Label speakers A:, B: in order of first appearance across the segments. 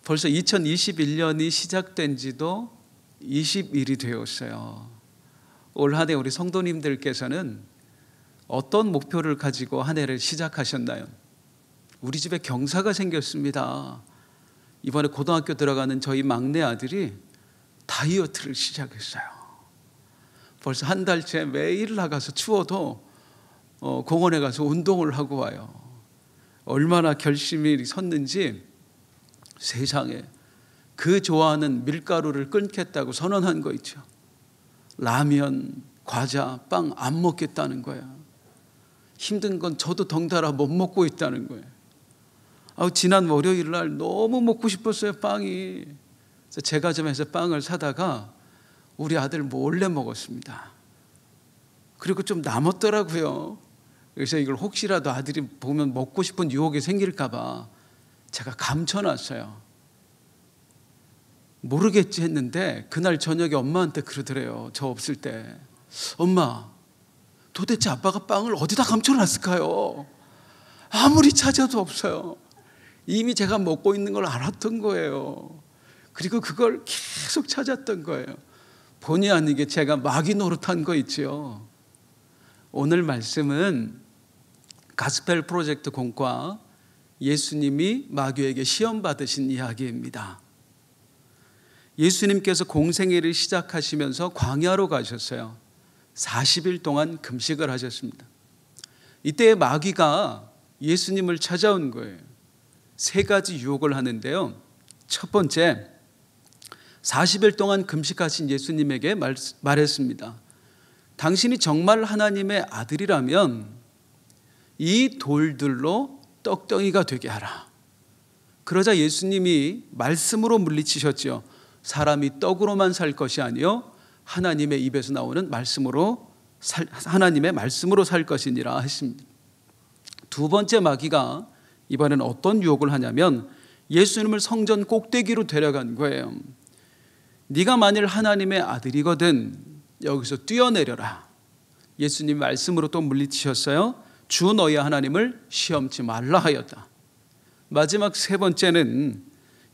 A: 벌써 2021년이 시작된 지도 20일이 되었어요. 올 한 해 우리 성도님들께서는 어떤 목표를 가지고 한 해를 시작하셨나요? 우리 집에 경사가 생겼습니다. 이번에 고등학교 들어가는 저희 막내 아들이 다이어트를 시작했어요. 벌써 한 달째 매일 나가서 추워도 공원에 가서 운동을 하고 와요. 얼마나 결심이 섰는지 세상에 그 좋아하는 밀가루를 끊겠다고 선언한 거 있죠. 라면, 과자, 빵 안 먹겠다는 거야. 힘든 건 저도 덩달아 못 먹고 있다는 거예요. 지난 월요일 날 너무 먹고 싶었어요, 빵이. 그래서 제과점에서 빵을 사다가 우리 아들 몰래 먹었습니다. 그리고 좀 남았더라고요. 그래서 이걸 혹시라도 아들이 보면 먹고 싶은 유혹이 생길까 봐 제가 감춰놨어요. 모르겠지 했는데 그날 저녁에 엄마한테 그러더래요. 저 없을 때. 엄마, 도대체 아빠가 빵을 어디다 감춰놨을까요? 아무리 찾아도 없어요. 이미 제가 먹고 있는 걸 알았던 거예요. 그리고 그걸 계속 찾았던 거예요. 본의 아니게 제가 마귀 노릇한 거 있죠. 오늘 말씀은 가스펠 프로젝트 공과 예수님이 마귀에게 시험 받으신 이야기입니다. 예수님께서 공생애를 시작하시면서 광야로 가셨어요. 40일 동안 금식을 하셨습니다. 이때 마귀가 예수님을 찾아온 거예요. 세 가지 유혹을 하는데요. 첫 번째, 40일 동안 금식하신 예수님에게 말했습니다. 당신이 정말 하나님의 아들이라면 이 돌들로 떡덩이가 되게 하라. 그러자 예수님이 말씀으로 물리치셨죠. 사람이 떡으로만 살 것이 아니요 하나님의 입에서 나오는 하나님의 말씀으로 살 것이니라 했습니다. 두 번째 마귀가 이번엔 어떤 유혹을 하냐면 예수님을 성전 꼭대기로 데려간 거예요. 네가 만일 하나님의 아들이거든 여기서 뛰어내려라. 예수님 말씀으로 또 물리치셨어요. 주 너희 하나님을 시험치 말라 하였다. 마지막 세 번째는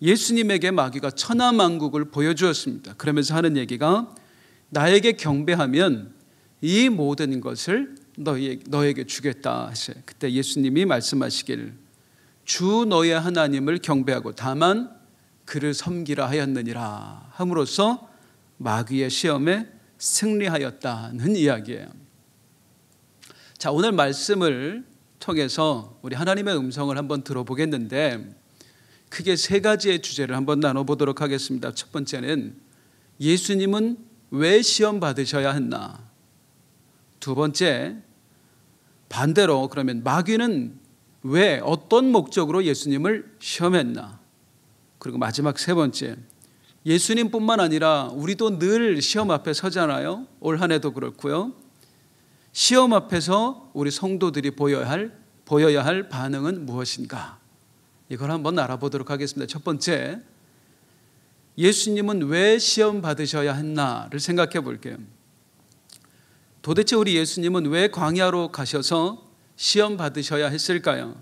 A: 예수님에게 마귀가 천하만국을 보여주었습니다. 그러면서 하는 얘기가 나에게 경배하면 이 모든 것을 너에게 주겠다 하셔요. 그때 예수님이 말씀하시길 주 너의 하나님을 경배하고 다만 그를 섬기라 하였느니라 함으로써 마귀의 시험에 승리하였다는 이야기예요. 자, 오늘 말씀을 통해서 우리 하나님의 음성을 한번 들어보겠는데 크게 세 가지의 주제를 한번 나눠보도록 하겠습니다. 첫 번째는 예수님은 왜 시험 받으셔야 했나? 두 번째, 반대로 그러면 마귀는 왜 어떤 목적으로 예수님을 시험했나? 그리고 마지막 세 번째, 예수님뿐만 아니라 우리도 늘 시험 앞에 서잖아요. 올 한 해도 그렇고요. 시험 앞에서 우리 성도들이 보여야 할 반응은 무엇인가? 이걸 한번 알아보도록 하겠습니다. 첫 번째, 예수님은 왜 시험 받으셔야 했나를 생각해 볼게요. 도대체 우리 예수님은 왜 광야로 가셔서 시험 받으셔야 했을까요?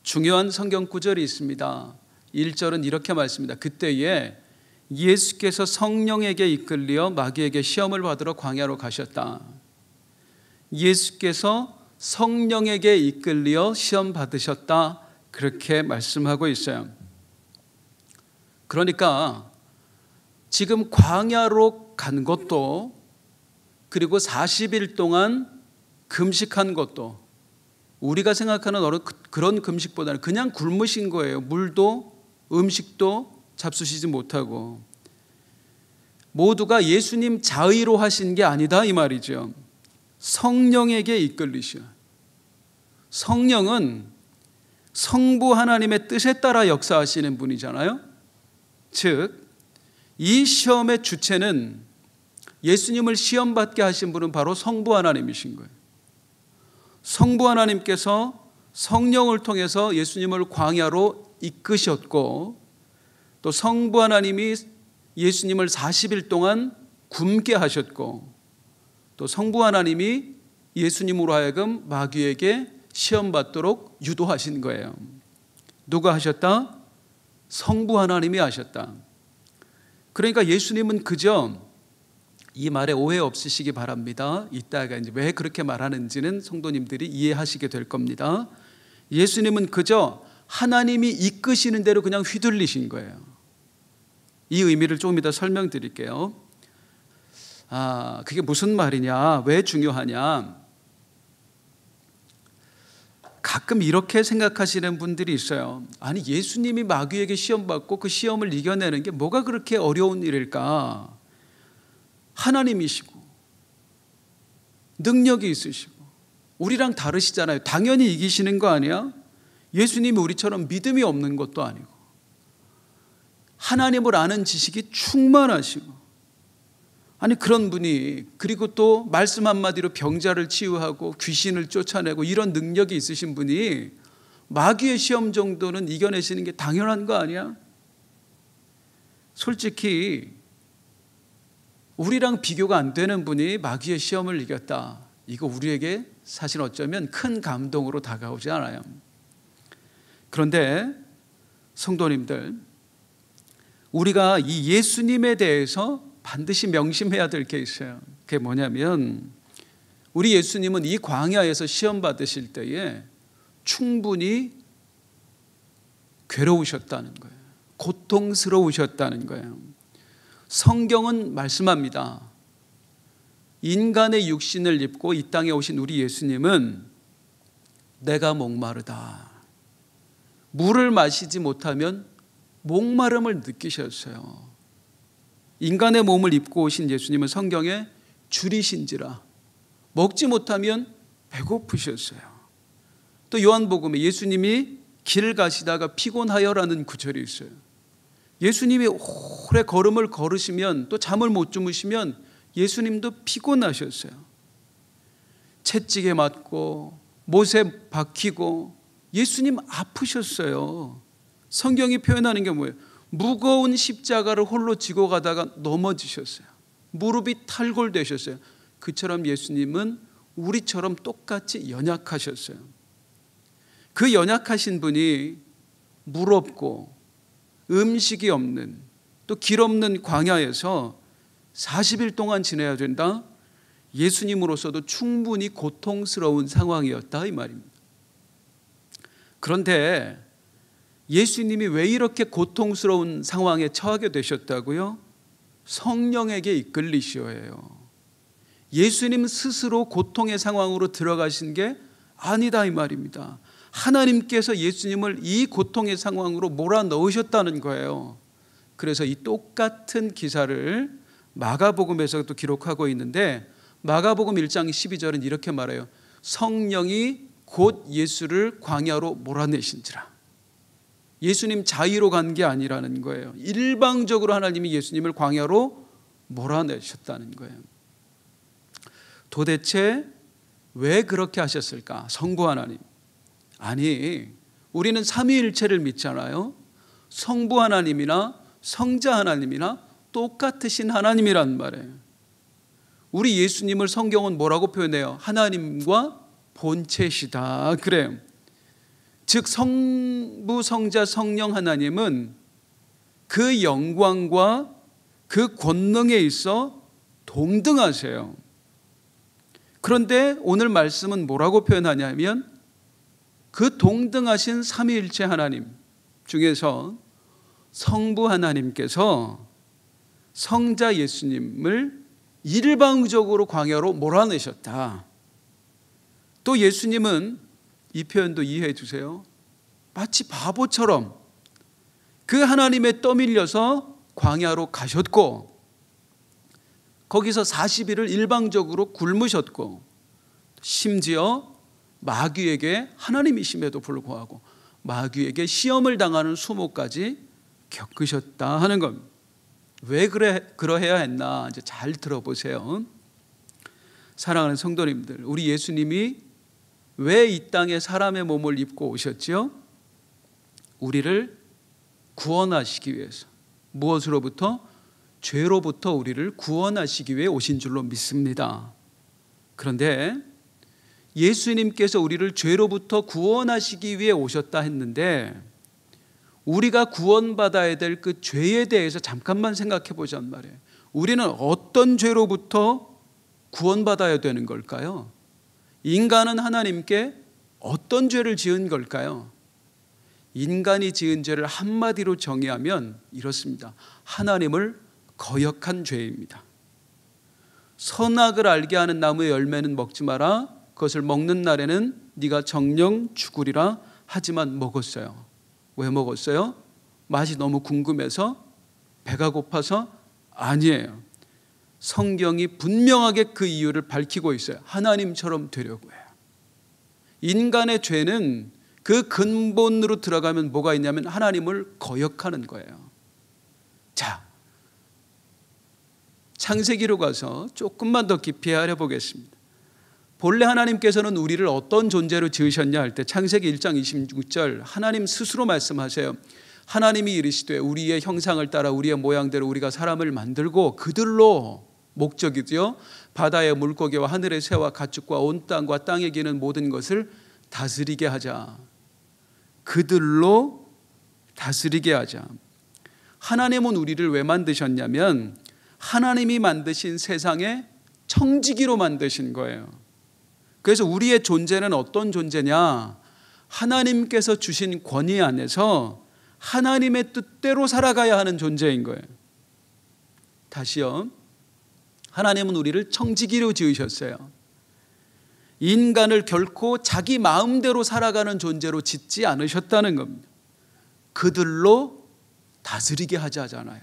A: 중요한 성경 구절이 있습니다. 1절은 이렇게 말씀합니다. 그때에 예수께서 성령에게 이끌려 마귀에게 시험을 받으러 광야로 가셨다. 예수께서 성령에게 이끌려 시험 받으셨다. 그렇게 말씀하고 있어요. 그러니까 지금 광야로 간 것도 그리고 40일 동안 금식한 것도 우리가 생각하는 그런 금식보다는 그냥 굶으신 거예요. 물도 음식도 잡수시지 못하고 모두가 예수님 자의로 하신 게 아니다 이 말이죠. 성령에게 이끌리셔. 성령은 성부 하나님의 뜻에 따라 역사하시는 분이잖아요. 즉, 이 시험의 주체는 예수님을 시험받게 하신 분은 바로 성부 하나님이신 거예요. 성부 하나님께서 성령을 통해서 예수님을 광야로 이끄셨고 또 성부 하나님이 예수님을 40일 동안 굶게 하셨고 또 성부 하나님이 예수님으로 하여금 마귀에게 시험받도록 유도하신 거예요. 누가 하셨다? 성부 하나님이 하셨다. 그러니까 예수님은 그저 이 말에 오해 없으시기 바랍니다. 이따가 이제 왜 그렇게 말하는지는 성도님들이 이해하시게 될 겁니다. 예수님은 그저 하나님이 이끄시는 대로 그냥 휘둘리신 거예요. 이 의미를 조금 이따 설명드릴게요. 그게 무슨 말이냐, 왜 중요하냐. 가끔 이렇게 생각하시는 분들이 있어요. 아니, 예수님이 마귀에게 시험 받고 그 시험을 이겨내는 게 뭐가 그렇게 어려운 일일까? 하나님이시고 능력이 있으시고 우리랑 다르시잖아요. 당연히 이기시는 거 아니야? 예수님이 우리처럼 믿음이 없는 것도 아니고 하나님을 아는 지식이 충만하시고, 아니 그런 분이, 그리고 또 말씀 한마디로 병자를 치유하고 귀신을 쫓아내고 이런 능력이 있으신 분이 마귀의 시험 정도는 이겨내시는 게 당연한 거 아니야? 솔직히 우리랑 비교가 안 되는 분이 마귀의 시험을 이겼다, 이거 우리에게 사실 어쩌면 큰 감동으로 다가오지 않아요. 그런데 성도님들, 우리가 이 예수님에 대해서 반드시 명심해야 될 게 있어요. 그게 뭐냐면, 우리 예수님은 이 광야에서 시험 받으실 때에 충분히 괴로우셨다는 거예요. 고통스러우셨다는 거예요. 성경은 말씀합니다. 인간의 육신을 입고 이 땅에 오신 우리 예수님은 내가 목마르다, 물을 마시지 못하면 목마름을 느끼셨어요. 인간의 몸을 입고 오신 예수님은 성경에 줄이신지라 먹지 못하면 배고프셨어요. 또 요한복음에 예수님이 길 가시다가 피곤하여라는 구절이 있어요. 예수님이 오래 걸음을 걸으시면, 또 잠을 못 주무시면 예수님도 피곤하셨어요. 채찍에 맞고 못에 박히고 예수님 아프셨어요. 성경이 표현하는 게 뭐예요? 무거운 십자가를 홀로 지고 가다가 넘어지셨어요. 무릎이 탈골되셨어요. 그처럼 예수님은 우리처럼 똑같이 연약하셨어요. 그 연약하신 분이 물 없고 음식이 없는, 또 길 없는 광야에서 40일 동안 지내야 된다? 예수님으로서도 충분히 고통스러운 상황이었다, 이 말입니다. 그런데 예수님이 왜 이렇게 고통스러운 상황에 처하게 되셨다고요? 성령에게 이끌리시어예요. 예수님 스스로 고통의 상황으로 들어가신 게 아니다, 이 말입니다. 하나님께서 예수님을 이 고통의 상황으로 몰아넣으셨다는 거예요. 그래서 이 똑같은 기사를 마가복음에서도 기록하고 있는데, 마가복음 1장 12절은 이렇게 말해요. 성령이 곧 예수를 광야로 몰아내신지라. 예수님 자의로 간 게 아니라는 거예요. 일방적으로 하나님이 예수님을 광야로 몰아내셨다는 거예요. 도대체 왜 그렇게 하셨을까? 성부 하나님. 아니, 우리는 삼위일체를 믿잖아요. 성부 하나님이나 성자 하나님이나 똑같으신 하나님이란 말이에요. 우리 예수님을 성경은 뭐라고 표현해요? 하나님과 본체시다, 그래요. 즉 성부, 성자, 성령 하나님은 그 영광과 그 권능에 있어 동등하세요. 그런데 오늘 말씀은 뭐라고 표현하냐면, 그 동등하신 삼위일체 하나님 중에서 성부 하나님께서 성자 예수님을 일방적으로 광야로 몰아내셨다. 또 예수님은, 이 표현도 이해해 주세요, 마치 바보처럼 그 하나님에 떠밀려서 광야로 가셨고, 거기서 40일을 일방적으로 굶으셨고, 심지어 마귀에게, 하나님이심에도 불구하고 마귀에게 시험을 당하는 수모까지 겪으셨다 하는 겁니다. 왜 그러해야 했나? 이제 잘 들어보세요. 사랑하는 성도님들, 우리 예수님이 왜 이 땅에 사람의 몸을 입고 오셨지요? 우리를 구원하시기 위해서. 무엇으로부터? 죄로부터 우리를 구원하시기 위해 오신 줄로 믿습니다. 그런데 예수님께서 우리를 죄로부터 구원하시기 위해 오셨다 했는데, 우리가 구원받아야 될 그 죄에 대해서 잠깐만 생각해 보자는 말이에요. 우리는 어떤 죄로부터 구원받아야 되는 걸까요? 인간은 하나님께 어떤 죄를 지은 걸까요? 인간이 지은 죄를 한마디로 정의하면 이렇습니다. 하나님을 거역한 죄입니다. 선악을 알게 하는 나무의 열매는 먹지 마라. 그것을 먹는 날에는 네가 정령 죽으리라. 하지만 먹었어요. 왜 먹었어요? 맛이 너무 궁금해서? 배가 고파서? 아니에요. 성경이 분명하게 그 이유를 밝히고 있어요. 하나님처럼 되려고 해요. 인간의 죄는 그 근본으로 들어가면 뭐가 있냐면 하나님을 거역하는 거예요. 자, 창세기로 가서 조금만 더 깊이 알아보겠습니다. 본래 하나님께서는 우리를 어떤 존재로 지으셨냐 할 때 창세기 1장 26절 하나님 스스로 말씀하세요. 하나님이 이르시되 우리의 형상을 따라 우리의 모양대로 우리가 사람을 만들고 그들로 목적이죠. 바다의 물고기와 하늘의 새와 가축과 온 땅과 땅에 기는 모든 것을 다스리게 하자. 그들로 다스리게 하자. 하나님은 우리를 왜 만드셨냐면 하나님이 만드신 세상에 청지기로 만드신 거예요. 그래서 우리의 존재는 어떤 존재냐? 하나님께서 주신 권위 안에서 하나님의 뜻대로 살아가야 하는 존재인 거예요. 다시요. 하나님은 우리를 청지기로 지으셨어요. 인간을 결코 자기 마음대로 살아가는 존재로 짓지 않으셨다는 겁니다. 그들로 다스리게 하자잖아요.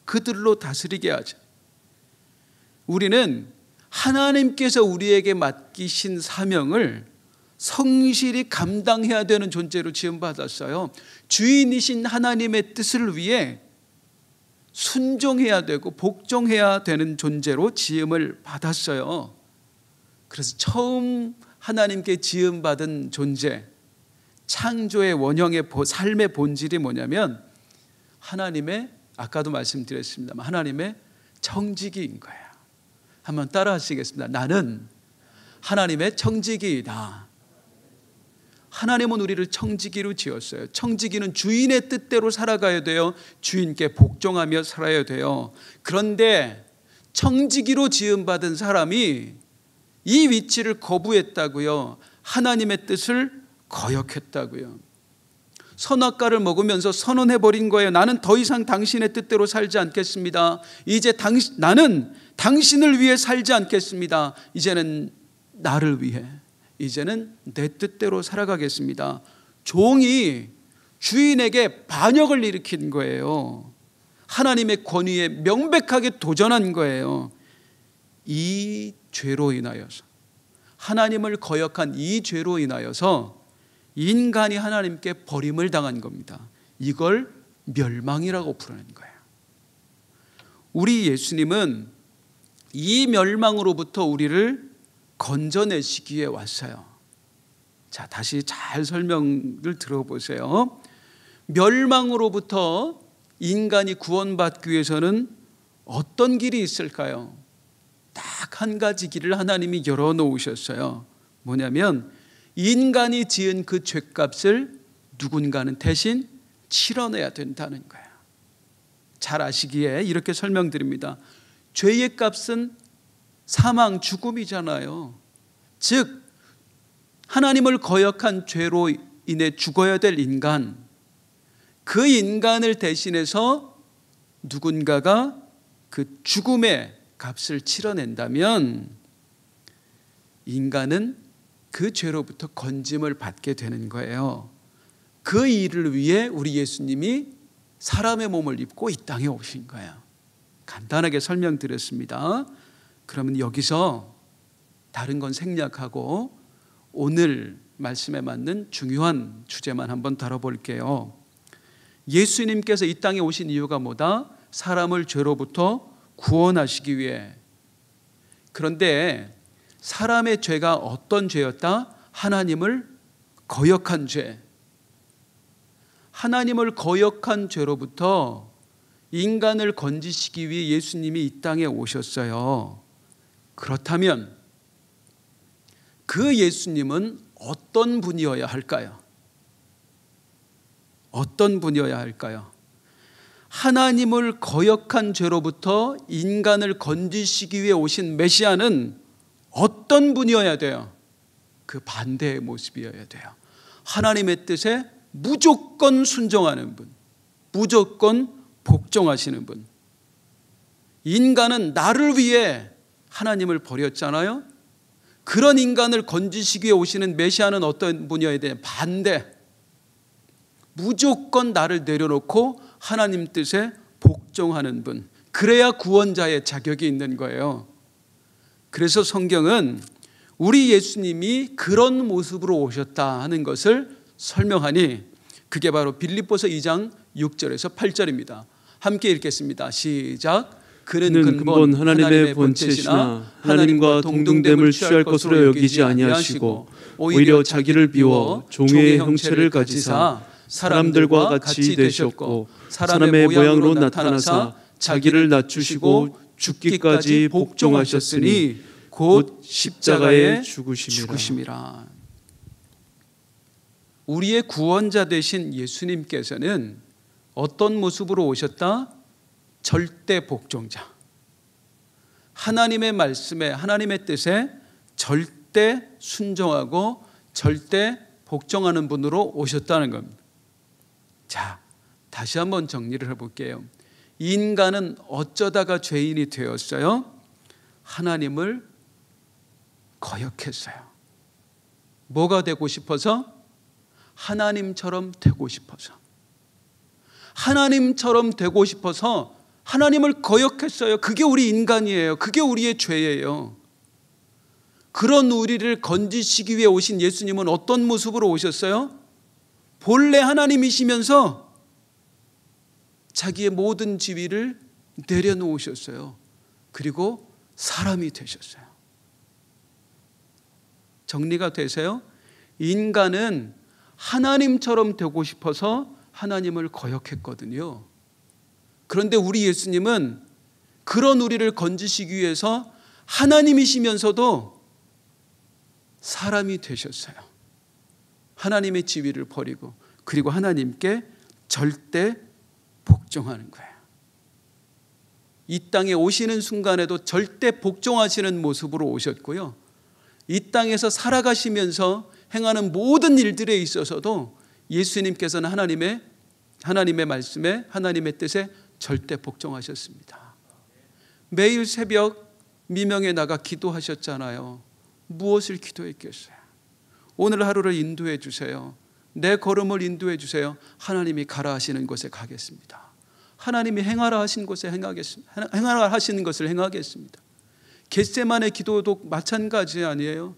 A: 그들로 다스리게 하자. 우리는 하나님께서 우리에게 맡기신 사명을 성실히 감당해야 되는 존재로 지음받았어요. 주인이신 하나님의 뜻을 위해 순종해야 되고 복종해야 되는 존재로 지음을 받았어요. 그래서 처음 하나님께 지음받은 존재, 창조의 원형의 삶의 본질이 뭐냐면 하나님의, 아까도 말씀드렸습니다만 하나님의 청지기인 거예요. 한번 따라 하시겠습니다. 나는 하나님의 청지기이다. 하나님은 우리를 청지기로 지었어요. 청지기는 주인의 뜻대로 살아가야 돼요. 주인께 복종하며 살아야 돼요. 그런데 청지기로 지음받은 사람이 이 위치를 거부했다고요. 하나님의 뜻을 거역했다고요. 선악과를 먹으면서 선언해버린 거예요. 나는 더 이상 당신의 뜻대로 살지 않겠습니다. 이제 나는 당신을 위해 살지 않겠습니다. 이제는 나를 위해, 이제는 내 뜻대로 살아가겠습니다. 종이 주인에게 반역을 일으킨 거예요. 하나님의 권위에 명백하게 도전한 거예요. 이 죄로 인하여서, 하나님을 거역한 이 죄로 인하여서 인간이 하나님께 버림을 당한 겁니다. 이걸 멸망이라고 부르는 거예요. 우리 예수님은 이 멸망으로부터 우리를 건져내시기 위해 왔어요. 자, 다시 잘 설명을 들어보세요. 멸망으로부터 인간이 구원받기 위해서는 어떤 길이 있을까요? 딱 한 가지 길을 하나님이 열어놓으셨어요. 뭐냐면 인간이 지은 그 죄값을 누군가는 대신 치러내야 된다는 거예요. 잘 아시기에 이렇게 설명드립니다. 죄의 값은 사망, 죽음이잖아요. 즉 하나님을 거역한 죄로 인해 죽어야 될 인간, 그 인간을 대신해서 누군가가 그 죽음의 값을 치러낸다면 인간은 그 죄로부터 건짐을 받게 되는 거예요. 그 일을 위해 우리 예수님이 사람의 몸을 입고 이 땅에 오신 거예요. 간단하게 설명드렸습니다. 그러면 여기서 다른 건 생략하고 오늘 말씀에 맞는 중요한 주제만 한번 다뤄볼게요. 예수님께서 이 땅에 오신 이유가 뭐다? 사람을 죄로부터 구원하시기 위해. 그런데 사람의 죄가 어떤 죄였다? 하나님을 거역한 죄. 하나님을 거역한 죄로부터 인간을 건지시기 위해 예수님이 이 땅에 오셨어요. 그렇다면 그 예수님은 어떤 분이어야 할까요? 어떤 분이어야 할까요? 하나님을 거역한 죄로부터 인간을 건지시기 위해 오신 메시아는 어떤 분이어야 돼요? 그 반대의 모습이어야 돼요. 하나님의 뜻에 무조건 순종하는 분, 무조건 복종하시는 분. 인간은 나를 위해 하나님을 버렸잖아요. 그런 인간을 건지시기 위해 오시는 메시아는 어떤 분이어야 돼요? 반대. 무조건 나를 내려놓고 하나님 뜻에 복종하는 분. 그래야 구원자의 자격이 있는 거예요. 그래서 성경은 우리 예수님이 그런 모습으로 오셨다 하는 것을 설명하니 그게 바로 빌립보서 2장 6절에서 8절입니다. 함께 읽겠습니다. 시작. 그는 근본 하나님의 본체시나 하나님과 동등됨을 취할 것으로 여기지 아니하시고 오히려 자기를 비워 종의 형체를 가지사 사람들과 같이 되셨고 사람의 모양으로 나타나사 자기를 낮추시고 죽기까지 복종하셨으니 곧 십자가에 죽으심이라. 우리의 구원자 되신 예수님께서는 어떤 모습으로 오셨다? 절대 복종자. 하나님의 말씀에, 하나님의 뜻에 절대 순종하고 절대 복종하는 분으로 오셨다는 겁니다. 자, 다시 한번 정리를 해볼게요. 인간은 어쩌다가 죄인이 되었어요? 하나님을 거역했어요. 뭐가 되고 싶어서? 하나님처럼 되고 싶어서. 하나님처럼 되고 싶어서 하나님을 거역했어요. 그게 우리 인간이에요. 그게 우리의 죄예요. 그런 우리를 건지시기 위해 오신 예수님은 어떤 모습으로 오셨어요? 본래 하나님이시면서 자기의 모든 지위를 내려놓으셨어요. 그리고 사람이 되셨어요. 정리가 되세요? 인간은 하나님처럼 되고 싶어서 하나님을 거역했거든요. 그런데 우리 예수님은 그런 우리를 건지시기 위해서 하나님이시면서도 사람이 되셨어요. 하나님의 지위를 버리고 그리고 하나님께 절대 복종하는 거예요. 이 땅에 오시는 순간에도 절대 복종하시는 모습으로 오셨고요. 이 땅에서 살아가시면서 행하는 모든 일들에 있어서도 예수님께서는 하나님의 말씀에, 하나님의 뜻에 절대 복종하셨습니다. 매일 새벽 미명에 나가 기도하셨잖아요. 무엇을 기도했겠어요? 오늘 하루를 인도해 주세요. 내 걸음을 인도해 주세요. 하나님이 가라 하시는 곳에 가겠습니다. 하나님이 행하라 하신 곳에 행하겠습니다. 행하라 하시는 것을 행하겠습니다. 겟세마네 기도도 마찬가지 아니에요?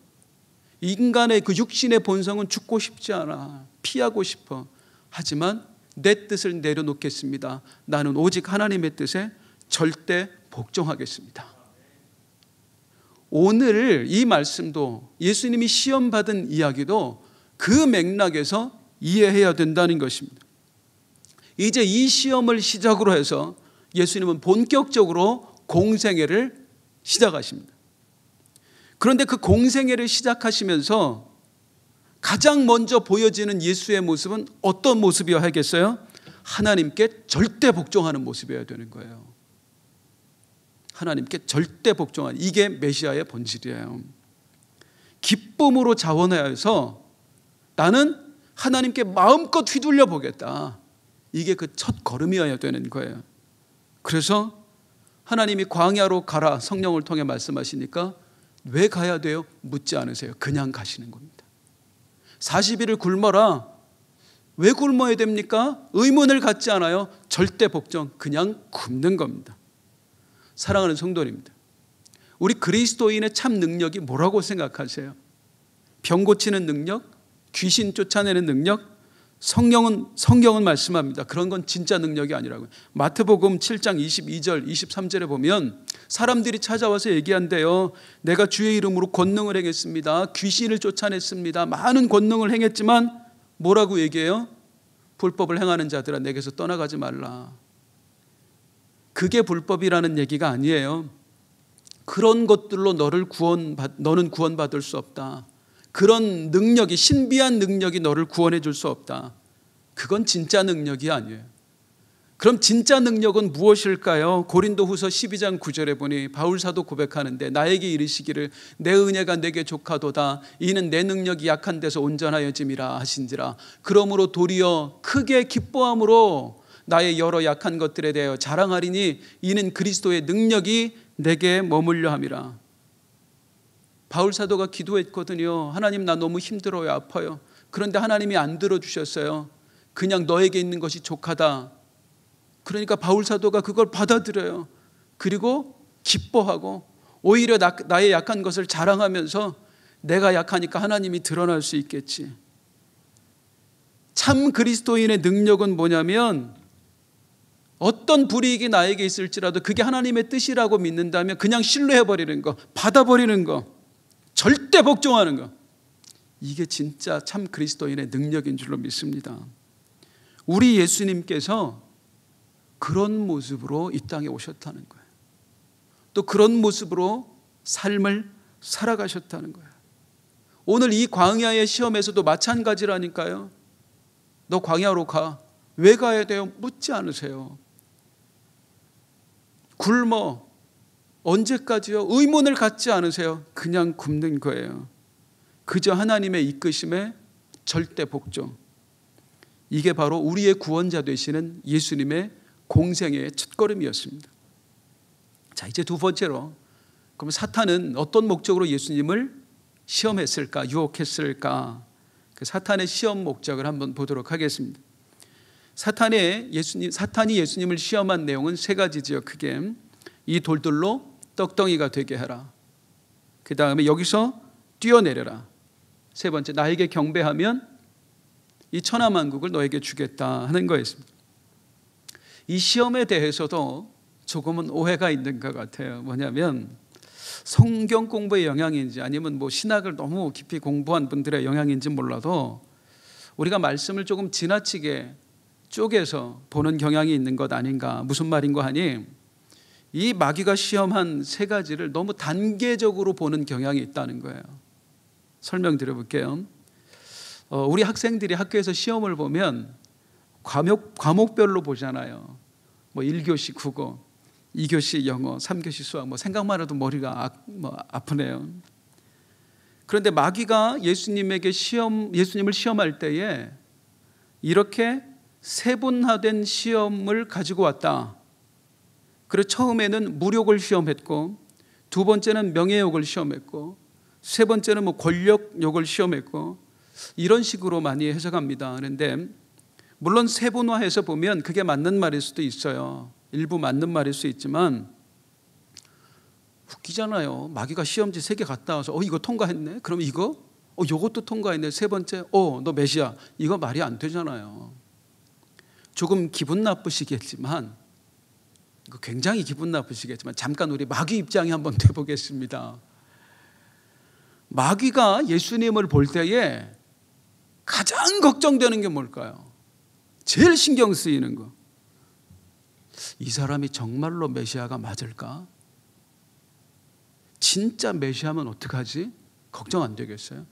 A: 인간의 그 육신의 본성은 죽고 싶지 않아. 피하고 싶어. 하지만 내 뜻을 내려놓겠습니다. 나는 오직 하나님의 뜻에 절대 복종하겠습니다. 오늘 이 말씀도 예수님이 시험받은 이야기도 그 맥락에서 이해해야 된다는 것입니다. 이제 이 시험을 시작으로 해서 예수님은 본격적으로 공생애를 시작하십니다. 그런데 그 공생애를 시작하시면서 가장 먼저 보여지는 예수의 모습은 어떤 모습이어야 하겠어요? 하나님께 절대 복종하는 모습이어야 되는 거예요. 하나님께 절대 복종하는, 이게 메시아의 본질이에요. 기쁨으로 자원하여서 나는 하나님께 마음껏 휘둘려 보겠다. 이게 그 첫 걸음이어야 되는 거예요. 그래서 하나님이 광야로 가라 성령을 통해 말씀하시니까 왜 가야 돼요? 묻지 않으세요. 그냥 가시는 겁니다. 40일을 굶어라. 왜 굶어야 됩니까? 의문을 갖지 않아요. 절대 복종, 그냥 굶는 겁니다. 사랑하는 성도님들, 우리 그리스도인의 참 능력이 뭐라고 생각하세요? 병 고치는 능력? 귀신 쫓아내는 능력? 성경은 말씀합니다. 그런 건 진짜 능력이 아니라고요. 마태복음 7장 22절 23절에 보면 사람들이 찾아와서 얘기한대요. 내가 주의 이름으로 권능을 행했습니다. 귀신을 쫓아냈습니다. 많은 권능을 행했지만 뭐라고 얘기해요? 불법을 행하는 자들아 내게서 떠나가지 말라. 그게 불법이라는 얘기가 아니에요. 그런 것들로 너는 구원받을 수 없다. 그런 능력이, 신비한 능력이 너를 구원해 줄 수 없다. 그건 진짜 능력이 아니에요. 그럼 진짜 능력은 무엇일까요? 고린도후서 12장 9절에 보니 바울 사도 고백하는데 나에게 이르시기를 내 은혜가 내게 족하도다 이는 내 능력이 약한 데서 온전하여짐이라 하신지라. 그러므로 도리어 크게 기뻐함으로 나의 여러 약한 것들에 대하여 자랑하리니 이는 그리스도의 능력이 내게 머물려 함이라. 바울 사도가 기도했거든요. 하나님, 나 너무 힘들어요, 아파요. 그런데 하나님이 안 들어주셨어요. 그냥 너에게 있는 것이 족하다. 그러니까 바울 사도가 그걸 받아들여요. 그리고 기뻐하고 오히려 나의 약한 것을 자랑하면서 내가 약하니까 하나님이 드러날 수 있겠지. 참 그리스도인의 능력은 뭐냐면 어떤 불이익이 나에게 있을지라도 그게 하나님의 뜻이라고 믿는다면 그냥 신뢰해버리는 거, 받아버리는 거, 절대 복종하는 거. 이게 진짜 참 그리스도인의 능력인 줄로 믿습니다. 우리 예수님께서 그런 모습으로 이 땅에 오셨다는 거예요. 또 그런 모습으로 삶을 살아가셨다는 거예요. 오늘 이 광야의 시험에서도 마찬가지라니까요. 너 광야로 가. 왜 가야 돼요? 묻지 않으세요. 굶어. 언제까지요? 의문을 갖지 않으세요. 그냥 굶는 거예요. 그저 하나님의 이끄심에 절대 복종. 이게 바로 우리의 구원자 되시는 예수님의 공생의 첫걸음이었습니다. 자, 이제 두 번째로, 그럼 사탄은 어떤 목적으로 예수님을 시험했을까, 유혹했을까? 그 사탄의 시험 목적을 한번 보도록 하겠습니다. 사탄이 예수님을 시험한 내용은 세 가지지요. 크게 이 돌들로 떡덩이가 되게 하라. 그 다음에 여기서 뛰어내려라. 세 번째, 나에게 경배하면 이 천하만국을 너에게 주겠다 하는 거였습니다. 이 시험에 대해서도 조금은 오해가 있는 것 같아요. 뭐냐면 성경 공부의 영향인지 아니면 신학을 너무 깊이 공부한 분들의 영향인지 몰라도 우리가 말씀을 조금 지나치게 쪼개서 보는 경향이 있는 것 아닌가. 무슨 말인가 하니 이 마귀가 시험한 세 가지를 너무 단계적으로 보는 경향이 있다는 거예요. 설명드려 볼게요. 우리 학생들이 학교에서 시험을 보면 과목별로 보잖아요. 1교시 국어, 2교시 영어, 3교시 수학. 생각만 해도 머리가 아프네요. 그런데 마귀가 예수님을 시험할 때에 이렇게 세분화된 시험을 가지고 왔다. 그래서 처음에는 무력을 시험했고, 두 번째는 명예욕을 시험했고, 세 번째는 권력욕을 시험했고, 이런 식으로 많이 해석합니다. 그런데 물론 세분화해서 보면 그게 맞는 말일 수도 있어요. 일부 맞는 말일 수 있지만 웃기잖아요. 마귀가 시험지 3개 갔다 와서 이거 통과했네. 그럼 이것도 통과했네. 세 번째, 너 메시아. 이거 말이 안 되잖아요. 조금 기분 나쁘시겠지만, 굉장히 기분 나쁘시겠지만 잠깐 우리 마귀 입장에 한번 돼보겠습니다. 마귀가 예수님을 볼 때에 가장 걱정되는 게 뭘까요? 제일 신경 쓰이는 거. 이 사람이 정말로 메시아가 맞을까? 진짜 메시아면 어떡하지? 걱정 안 되겠어요?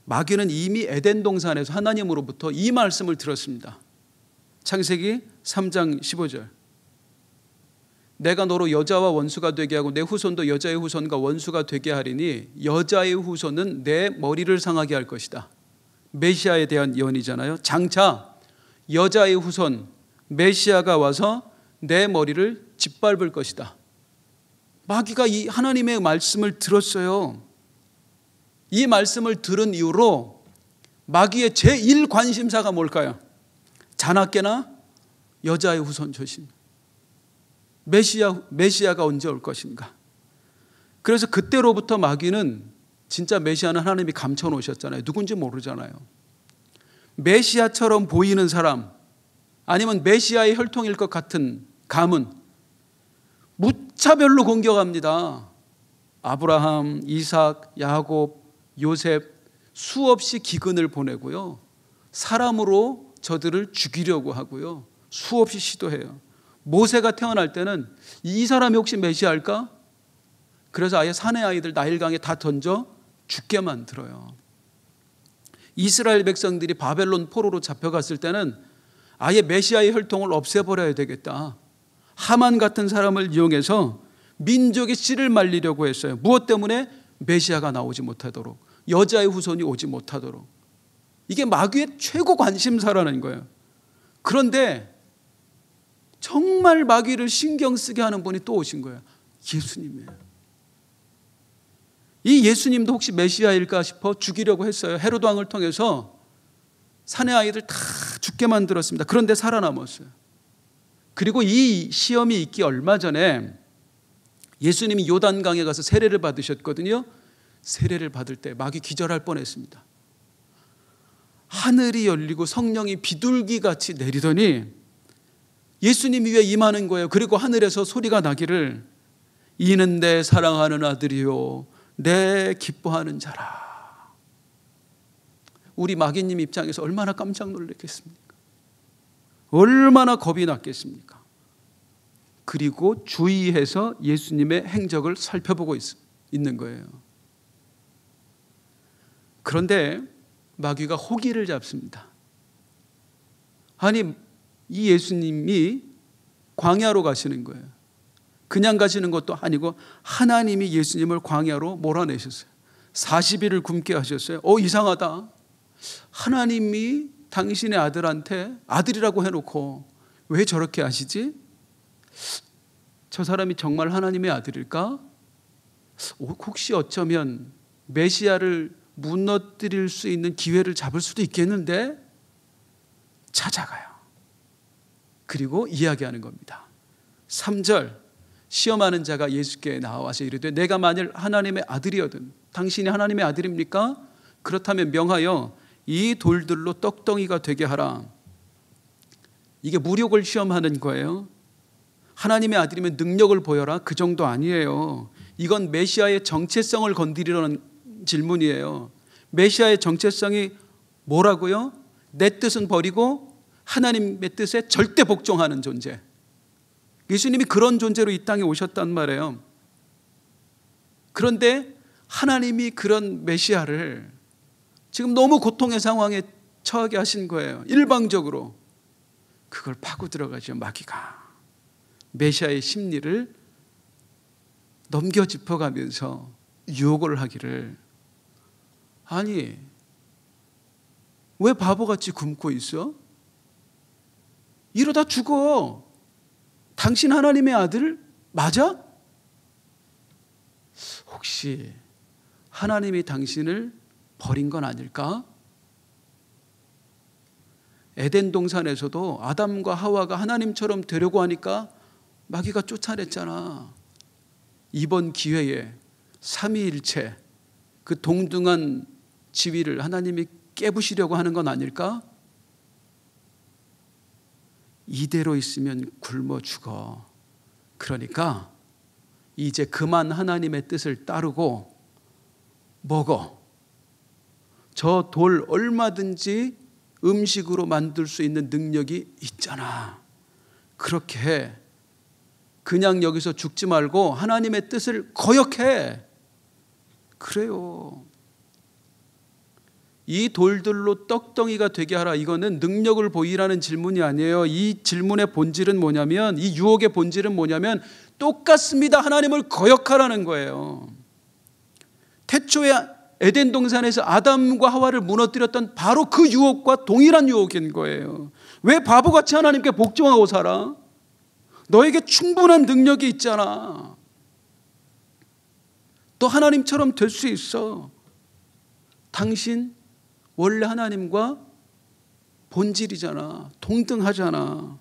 A: 마귀는 이미 에덴 동산에서 하나님으로부터 이 말씀을 들었습니다. 창세기 3장 15절. 내가 너로 여자와 원수가 되게 하고 내 후손도 여자의 후손과 원수가 되게 하리니 여자의 후손은 내 머리를 상하게 할 것이다. 메시아에 대한 예언이잖아요. 장차 여자의 후손 메시아가 와서 내 머리를 짓밟을 것이다. 마귀가 이 하나님의 말씀을 들었어요. 이 말씀을 들은 이후로 마귀의 제1관심사가 뭘까요? 자나깨나 여자의 후손 조심. 메시아가 언제 올 것인가? 그래서 그때로부터 마귀는 진짜 메시아는 하나님이 감춰 놓으셨잖아요. 누군지 모르잖아요. 메시아처럼 보이는 사람 아니면 메시아의 혈통일 것 같은 가문 무차별로 공격합니다. 아브라함, 이삭, 야곱, 요셉 수없이 기근을 보내고요. 사람으로 저들을 죽이려고 하고요. 수없이 시도해요. 모세가 태어날 때는 이 사람이 혹시 메시아일까? 그래서 아예 사내 아이들 나일강에 다 던져 죽게 만들어요. 이스라엘 백성들이 바벨론 포로로 잡혀갔을 때는 아예 메시아의 혈통을 없애버려야 되겠다. 하만 같은 사람을 이용해서 민족의 씨를 말리려고 했어요. 무엇 때문에? 메시아가 나오지 못하도록, 여자의 후손이 오지 못하도록. 이게 마귀의 최고 관심사라는 거예요. 그런데 정말 마귀를 신경 쓰게 하는 분이 또 오신 거예요. 예수님이에요. 이 예수님도 혹시 메시아일까 싶어 죽이려고 했어요. 헤로드 왕을 통해서 사내 아이들 다 죽게 만들었습니다. 그런데 살아남았어요. 그리고 이 시험이 있기 얼마 전에 예수님이 요단강에 가서 세례를 받으셨거든요. 세례를 받을 때 마귀 기절할 뻔했습니다. 하늘이 열리고 성령이 비둘기같이 내리더니 예수님 위에 임하는 거예요. 그리고 하늘에서 소리가 나기를 이는 내 사랑하는 아들이요 내 기뻐하는 자라. 우리 마귀님 입장에서 얼마나 깜짝 놀랐겠습니까? 얼마나 겁이 났겠습니까? 그리고 주의해서 예수님의 행적을 살펴보고 있는 거예요. 그런데 마귀가 호기를 잡습니다. 아니, 이 예수님이 광야로 가시는 거예요. 그냥 가시는 것도 아니고 하나님이 예수님을 광야로 몰아내셨어요. 40일을 굶게 하셨어요. 이상하다. 하나님이 당신의 아들한테 아들이라고 해놓고 왜 저렇게 하시지? 저 사람이 정말 하나님의 아들일까? 혹시 어쩌면 메시아를 무너뜨릴 수 있는 기회를 잡을 수도 있겠는데? 찾아가요. 그리고 이야기하는 겁니다. 3절, 시험하는 자가 예수께 나와서 이르되 내가 만일 하나님의 아들이거든 당신이 하나님의 아들입니까? 그렇다면 명하여 이 돌들로 떡덩이가 되게 하라. 이게 무력을 시험하는 거예요. 하나님의 아들이면 능력을 보여라, 그 정도 아니에요. 이건 메시아의 정체성을 건드리려는 질문이에요. 메시아의 정체성이 뭐라고요? 내 뜻은 버리고 하나님의 뜻에 절대 복종하는 존재. 예수님이 그런 존재로 이 땅에 오셨단 말이에요. 그런데 하나님이 그런 메시아를 지금 너무 고통의 상황에 처하게 하신 거예요. 일방적으로. 그걸 파고 들어가죠, 마귀가. 메시아의 심리를 넘겨 짚어가면서 유혹을 하기를, 아니 왜 바보같이 굶고 있어? 이러다 죽어. 당신 하나님의 아들 맞아? 혹시 하나님이 당신을 버린 건 아닐까? 에덴 동산에서도 아담과 하와가 하나님처럼 되려고 하니까 마귀가 쫓아냈잖아. 이번 기회에 삼위일체 그 동등한 지위를 하나님이 깨부시려고 하는 건 아닐까? 이대로 있으면 굶어 죽어. 그러니까 이제 그만 하나님의 뜻을 따르고 먹어. 저 돌 얼마든지 음식으로 만들 수 있는 능력이 있잖아. 그렇게 해. 그냥 여기서 죽지 말고 하나님의 뜻을 거역해. 그래요. 이 돌들로 떡덩이가 되게 하라. 이거는 능력을 보이라는 질문이 아니에요. 이 질문의 본질은 뭐냐면, 이 유혹의 본질은 뭐냐면 똑같습니다. 하나님을 거역하라는 거예요. 태초에 에덴 동산에서 아담과 하와를 무너뜨렸던 바로 그 유혹과 동일한 유혹인 거예요. 왜 바보같이 하나님께 복종하고 살아? 너에게 충분한 능력이 있잖아. 또 하나님처럼 될 수 있어. 당신 원래 하나님과 본질이잖아. 동등하잖아.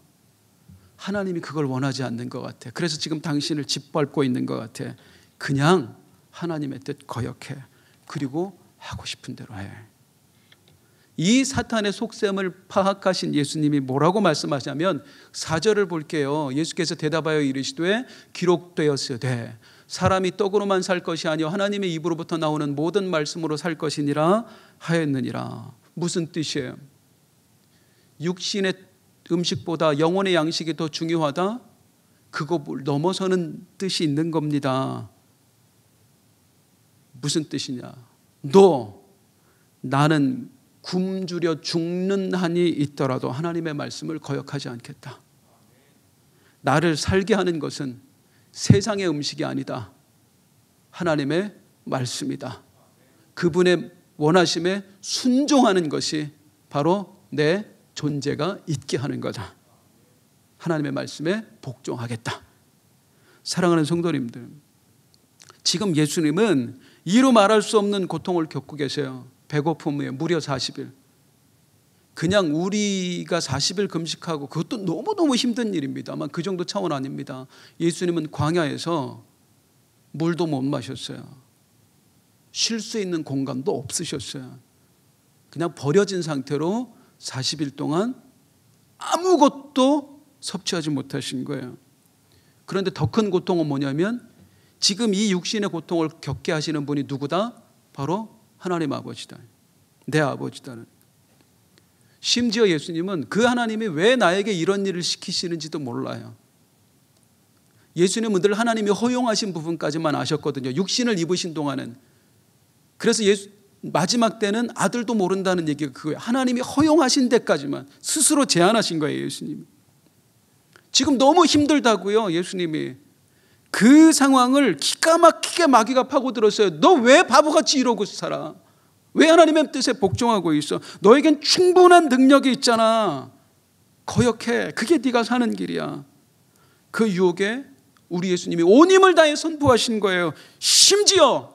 A: 하나님이 그걸 원하지 않는 것 같아. 그래서 지금 당신을 짓밟고 있는 것 같아. 그냥 하나님의 뜻 거역해. 그리고 하고 싶은 대로 해. 이 사탄의 속셈을 파악하신 예수님이 뭐라고 말씀하시냐면 4절을 볼게요. 예수께서 대답하여 이르시되 기록되었으되 사람이 떡으로만 살 것이 아니요 하나님의 입으로부터 나오는 모든 말씀으로 살 것이니라 하였느니라. 무슨 뜻이에요? 육신의 음식보다 영혼의 양식이 더 중요하다? 그걸 넘어서는 뜻이 있는 겁니다. 무슨 뜻이냐? 나는 굶주려 죽는 한이 있더라도 하나님의 말씀을 거역하지 않겠다. 나를 살게 하는 것은 세상의 음식이 아니다. 하나님의 말씀이다. 그분의 원하심에 순종하는 것이 바로 내 존재가 있게 하는 거다. 하나님의 말씀에 복종하겠다. 사랑하는 성도님들, 지금 예수님은 이루 말할 수 없는 고통을 겪고 계세요. 배고픔 후에 무려 40일. 그냥 우리가 40일 금식하고 그것도 너무너무 힘든 일입니다만 그 정도 차원 아닙니다. 예수님은 광야에서 물도 못 마셨어요. 쉴 수 있는 공간도 없으셨어요. 그냥 버려진 상태로 40일 동안 아무것도 섭취하지 못하신 거예요. 그런데 더 큰 고통은 뭐냐면 지금 이 육신의 고통을 겪게 하시는 분이 누구다? 바로 하나님 아버지다. 내 아버지다. 심지어 예수님은 그 하나님이 왜 나에게 이런 일을 시키시는지도 몰라요. 예수님은 늘 하나님이 허용하신 부분까지만 아셨거든요. 육신을 입으신 동안은. 그래서 마지막 때는 아들도 모른다는 얘기가 그거예요. 하나님이 허용하신 데까지만 스스로 제한하신 거예요. 예수님이. 지금 너무 힘들다고요. 예수님이. 그 상황을 기가 막히게 마귀가 파고들었어요. 너 왜 바보같이 이러고 살아? 왜 하나님의 뜻에 복종하고 있어? 너에겐 충분한 능력이 있잖아. 거역해. 그게 네가 사는 길이야. 그 유혹에 우리 예수님이 온 힘을 다해 선포하신 거예요. 심지어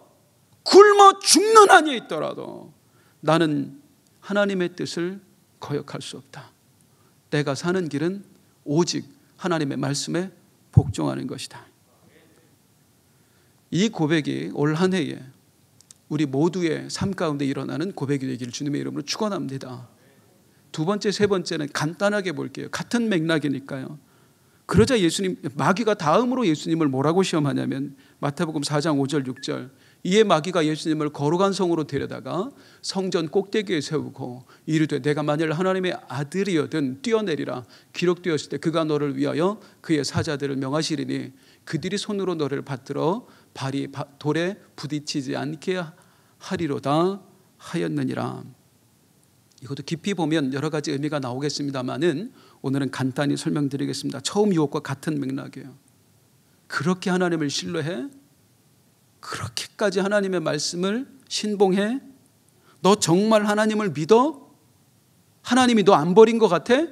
A: 굶어 죽는 한이 있더라도 나는 하나님의 뜻을 거역할 수 없다. 내가 사는 길은 오직 하나님의 말씀에 복종하는 것이다. 이 고백이 올 한 해에 우리 모두의 삶 가운데 일어나는 고백이 되기를 주님의 이름으로 축원합니다. 두 번째, 세 번째는 간단하게 볼게요. 같은 맥락이니까요. 그러자 예수님, 마귀가 다음으로 예수님을 뭐라고 시험하냐면 마태복음 4장 5절 6절, 이에 마귀가 예수님을 거룩한 성으로 데려다가 성전 꼭대기에 세우고 이르되 내가 만일 하나님의 아들이여든 뛰어내리라. 기록되었을 때 그가 너를 위하여 그의 사자들을 명하시리니 그들이 손으로 너를 받들어 발이 돌에 부딪히지 않게 하리로다 하였느니라. 이것도 깊이 보면 여러 가지 의미가 나오겠습니다만은 오늘은 간단히 설명드리겠습니다. 처음 유혹과 같은 맥락이에요. 그렇게 하나님을 신뢰해? 그렇게까지 하나님의 말씀을 신봉해? 너 정말 하나님을 믿어? 하나님이 너 안 버린 것 같아?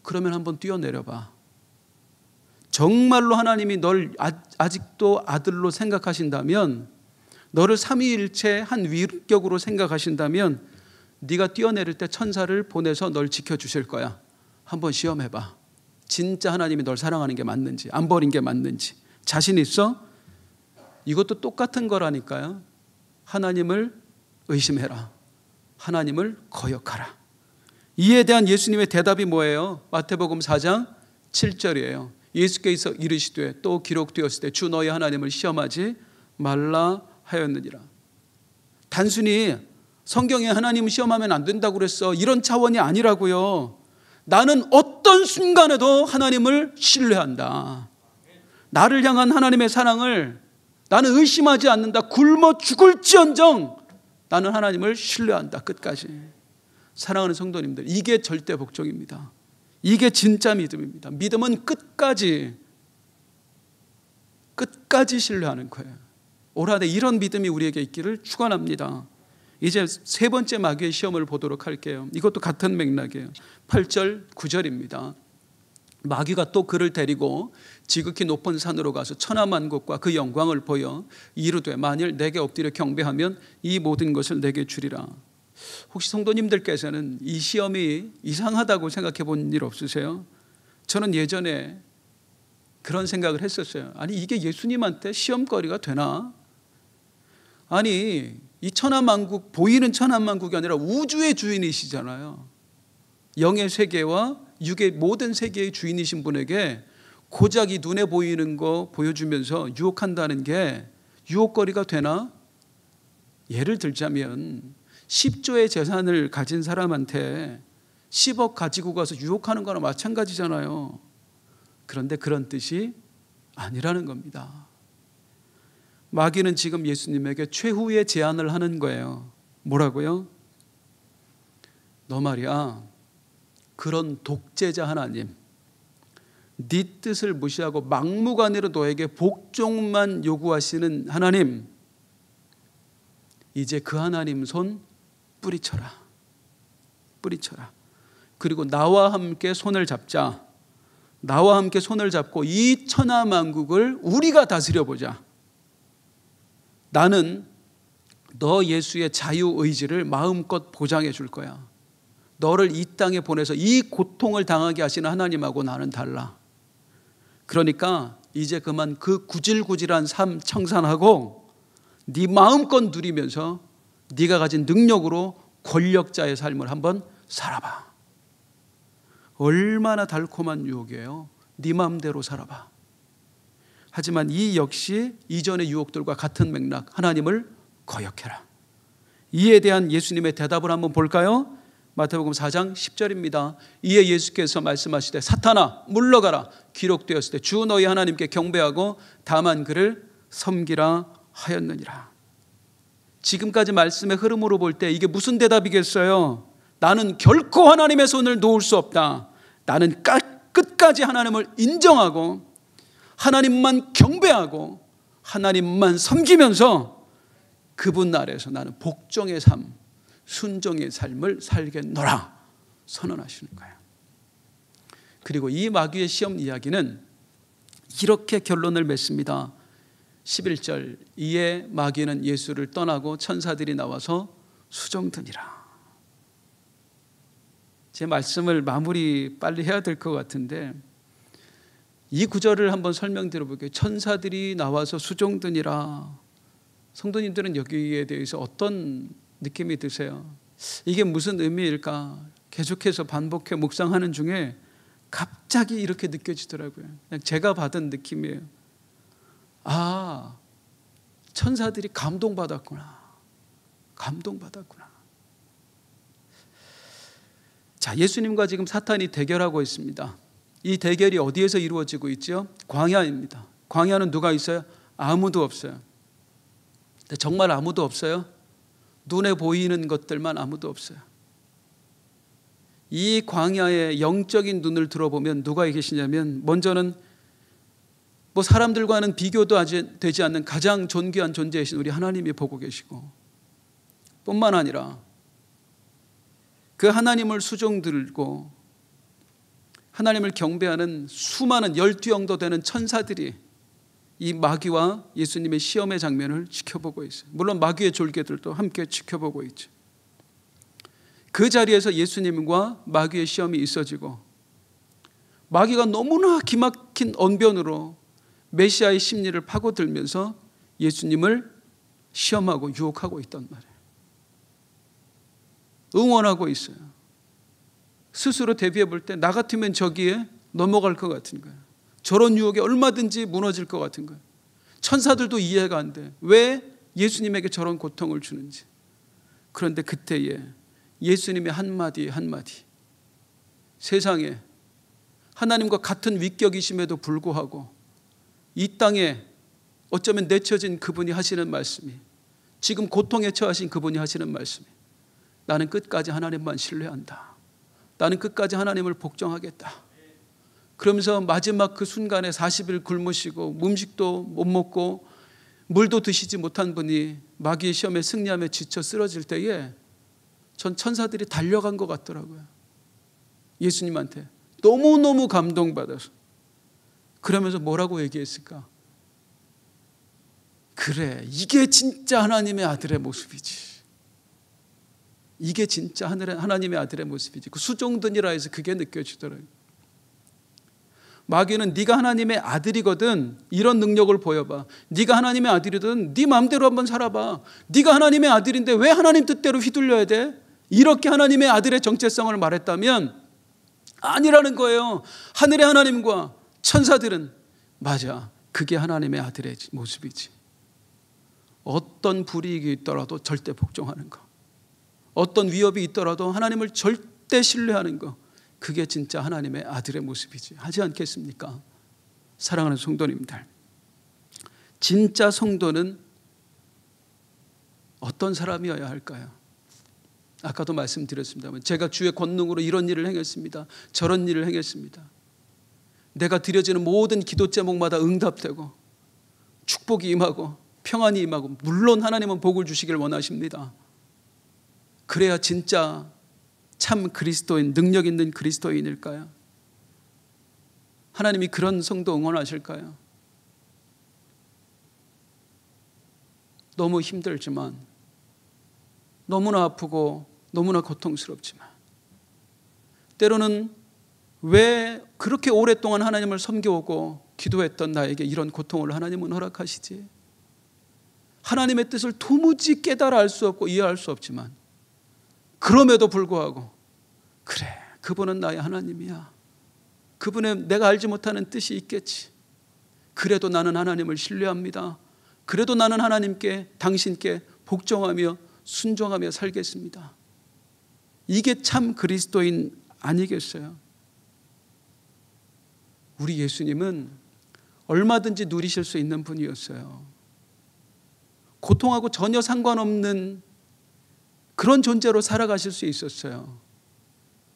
A: 그러면 한번 뛰어내려봐. 정말로 하나님이 널 아직도 아들로 생각하신다면, 너를 삼위일체 한 위격으로 생각하신다면 네가 뛰어내릴 때 천사를 보내서 널 지켜주실 거야. 한번 시험해봐. 진짜 하나님이 널 사랑하는 게 맞는지, 안 버린 게 맞는지 자신 있어? 이것도 똑같은 거라니까요. 하나님을 의심해라. 하나님을 거역하라. 이에 대한 예수님의 대답이 뭐예요? 마태복음 4장 7절이에요. 예수께서 이르시되 또 기록되었을 때 주 너희 하나님을 시험하지 말라 하였느니라. 단순히 성경에 하나님을 시험하면 안 된다고 그랬어, 이런 차원이 아니라고요. 나는 어떤 순간에도 하나님을 신뢰한다. 나를 향한 하나님의 사랑을 나는 의심하지 않는다. 굶어 죽을지언정 나는 하나님을 신뢰한다. 끝까지. 사랑하는 성도님들, 이게 절대 복종입니다. 이게 진짜 믿음입니다. 믿음은 끝까지 신뢰하는 거예요. 올 한 해 이런 믿음이 우리에게 있기를 축원합니다. 이제 세 번째 마귀의 시험을 보도록 할게요. 이것도 같은 맥락이에요. 8절 9절입니다. 마귀가 또 그를 데리고 지극히 높은 산으로 가서 천하만국과 그 영광을 보여 이르되 만일 내게 엎드려 경배하면 이 모든 것을 내게 주리라. 혹시 성도님들께서는 이 시험이 이상하다고 생각해 본 일 없으세요? 저는 예전에 그런 생각을 했었어요. 아니, 이게 예수님한테 시험거리가 되나? 아니, 이 천하만국, 보이는 천하만국이 아니라 우주의 주인이시잖아요. 영의 세계와 육의 모든 세계의 주인이신 분에게 고작 이 눈에 보이는 거 보여주면서 유혹한다는 게 유혹거리가 되나? 예를 들자면 10조의 재산을 가진 사람한테 10억 가지고 가서 유혹하는 거나 마찬가지잖아요. 그런데 그런 뜻이 아니라는 겁니다. 마귀는 지금 예수님에게 최후의 제안을 하는 거예요. 뭐라고요? 너 말이야, 그런 독재자 하나님, 네 뜻을 무시하고 막무가내로 너에게 복종만 요구하시는 하나님, 이제 그 하나님 손 뿌리쳐라. 뿌리쳐라. 그리고 나와 함께 손을 잡자. 나와 함께 손을 잡고 이 천하만국을 우리가 다스려보자. 나는 너 예수의 자유의지를 마음껏 보장해 줄 거야. 너를 이 땅에 보내서 이 고통을 당하게 하시는 하나님하고 나는 달라. 그러니까 이제 그만 그 구질구질한 삶 청산하고 네 마음껏 누리면서 네가 가진 능력으로 권력자의 삶을 한번 살아봐. 얼마나 달콤한 유혹이에요. 네 마음대로 살아봐. 하지만 이 역시 이전의 유혹들과 같은 맥락, 하나님을 거역해라. 이에 대한 예수님의 대답을 한번 볼까요? 마태복음 4장 10절입니다. 이에 예수께서 말씀하시되 사탄아 물러가라. 기록되었을 때 주 너희 하나님께 경배하고 다만 그를 섬기라 하였느니라. 지금까지 말씀의 흐름으로 볼 때 이게 무슨 대답이겠어요? 나는 결코 하나님의 손을 놓을 수 없다. 나는 끝까지 하나님을 인정하고 하나님만 경배하고 하나님만 섬기면서 그분 아래에서 나는 복종의 삶, 순종의 삶을 살겠노라 선언하시는 거예요. 그리고 이 마귀의 시험 이야기는 이렇게 결론을 맺습니다. 11절, 이에 마귀는 예수를 떠나고 천사들이 나와서 수종드니라. 제 말씀을 마무리 빨리 해야 될 것 같은데 이 구절을 한번 설명드려 볼게요. 천사들이 나와서 수종드니라. 성도님들은 여기에 대해서 어떤 느낌이 드세요? 이게 무슨 의미일까? 계속해서 반복해 묵상하는 중에 갑자기 이렇게 느껴지더라고요. 그냥 제가 받은 느낌이에요. 아, 천사들이 감동받았구나. 감동받았구나. 자, 예수님과 지금 사탄이 대결하고 있습니다. 이 대결이 어디에서 이루어지고 있죠? 광야입니다. 광야는 누가 있어요? 아무도 없어요. 정말 아무도 없어요? 눈에 보이는 것들만 아무도 없어요. 이 광야의 영적인 눈을 들어보면 누가 계시냐면 먼저는 뭐 사람들과는 비교도 되지 않는 가장 존귀한 존재이신 우리 하나님이 보고 계시고 뿐만 아니라 그 하나님을 수종들고 하나님을 경배하는 수많은 12영도 되는 천사들이 이 마귀와 예수님의 시험의 장면을 지켜보고 있어요. 물론 마귀의 졸개들도 함께 지켜보고 있죠. 그 자리에서 예수님과 마귀의 시험이 있어지고 마귀가 너무나 기막힌 언변으로 메시아의 심리를 파고들면서 예수님을 시험하고 유혹하고 있단 말이에요. 응원하고 있어요. 스스로 대비해 볼 때 나 같으면 저기에 넘어갈 것 같은 거예요. 저런 유혹에 얼마든지 무너질 것 같은 거예요. 천사들도 이해가 안 돼. 왜 예수님에게 저런 고통을 주는지. 그런데 그때에 예수님의 한마디 한마디, 세상에 하나님과 같은 위격이심에도 불구하고 이 땅에 어쩌면 내쳐진 그분이 하시는 말씀이, 지금 고통에 처하신 그분이 하시는 말씀이, 나는 끝까지 하나님만 신뢰한다. 나는 끝까지 하나님을 복종하겠다. 그러면서 마지막 그 순간에 40일 굶으시고 음식도 못 먹고 물도 드시지 못한 분이 마귀의 시험에 승리하며 지쳐 쓰러질 때에 전 천사들이 달려간 것 같더라고요. 예수님한테 너무너무 감동받아서. 그러면서 뭐라고 얘기했을까? 그래, 이게 진짜 하나님의 아들의 모습이지. 이게 진짜 하나님의 아들의 모습이지. 그 수종드니라 해서 그게 느껴지더라고요. 마귀는 네가 하나님의 아들이거든, 이런 능력을 보여봐. 네가 하나님의 아들이든 네 마음대로 한번 살아봐. 네가 하나님의 아들인데 왜 하나님 뜻대로 휘둘려야 돼? 이렇게 하나님의 아들의 정체성을 말했다면 아니라는 거예요. 하늘의 하나님과 천사들은 맞아, 그게 하나님의 아들의 모습이지. 어떤 불이익이 있더라도 절대 복종하는 거, 어떤 위협이 있더라도 하나님을 절대 신뢰하는 거, 그게 진짜 하나님의 아들의 모습이지. 하지 않겠습니까? 사랑하는 성도님들, 진짜 성도는 어떤 사람이어야 할까요? 아까도 말씀드렸습니다만 제가 주의 권능으로 이런 일을 행했습니다. 저런 일을 행했습니다. 내가 드려지는 모든 기도 제목마다 응답되고 축복이 임하고 평안이 임하고, 물론 하나님은 복을 주시길 원하십니다. 그래야 진짜 참 그리스도인, 능력 있는 그리스도인일까요? 하나님이 그런 성도 응원하실까요? 너무 힘들지만, 너무나 아프고 너무나 고통스럽지만, 때로는 왜 그렇게 오랫동안 하나님을 섬겨오고 기도했던 나에게 이런 고통을 하나님은 허락하시지? 하나님의 뜻을 도무지 깨달아 알 수 없고 이해할 수 없지만, 그럼에도 불구하고 그래, 그분은 나의 하나님이야. 그분의 내가 알지 못하는 뜻이 있겠지. 그래도 나는 하나님을 신뢰합니다. 그래도 나는 하나님께, 당신께 복종하며 순종하며 살겠습니다. 이게 참 그리스도인 아니겠어요? 우리 예수님은 얼마든지 누리실 수 있는 분이었어요. 고통하고 전혀 상관없는 그런 존재로 살아가실 수 있었어요.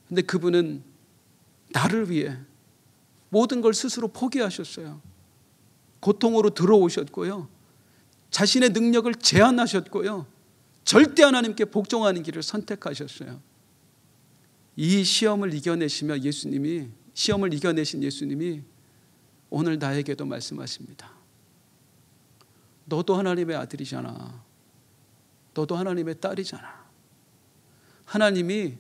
A: 근데 그분은 나를 위해 모든 걸 스스로 포기하셨어요. 고통으로 들어오셨고요, 자신의 능력을 제한하셨고요, 절대 하나님께 복종하는 길을 선택하셨어요. 이 시험을 이겨내시며 시험을 이겨내신 예수님이 오늘 나에게도 말씀하십니다. 너도 하나님의 아들이잖아. 너도 하나님의 딸이잖아. 하나님이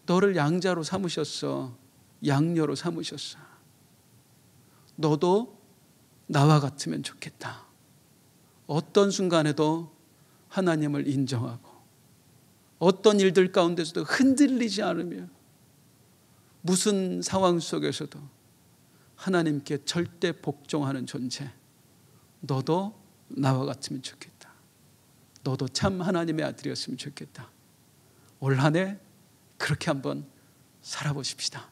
A: 너를 양자로 삼으셨어. 양녀로 삼으셨어. 너도 나와 같으면 좋겠다. 어떤 순간에도 하나님을 인정하고, 어떤 일들 가운데서도 흔들리지 않으며, 무슨 상황 속에서도 하나님께 절대 복종하는 존재, 너도 나와 같으면 좋겠다. 너도 참 하나님의 아들이었으면 좋겠다. 올 한 해 그렇게 한번 살아보십시다.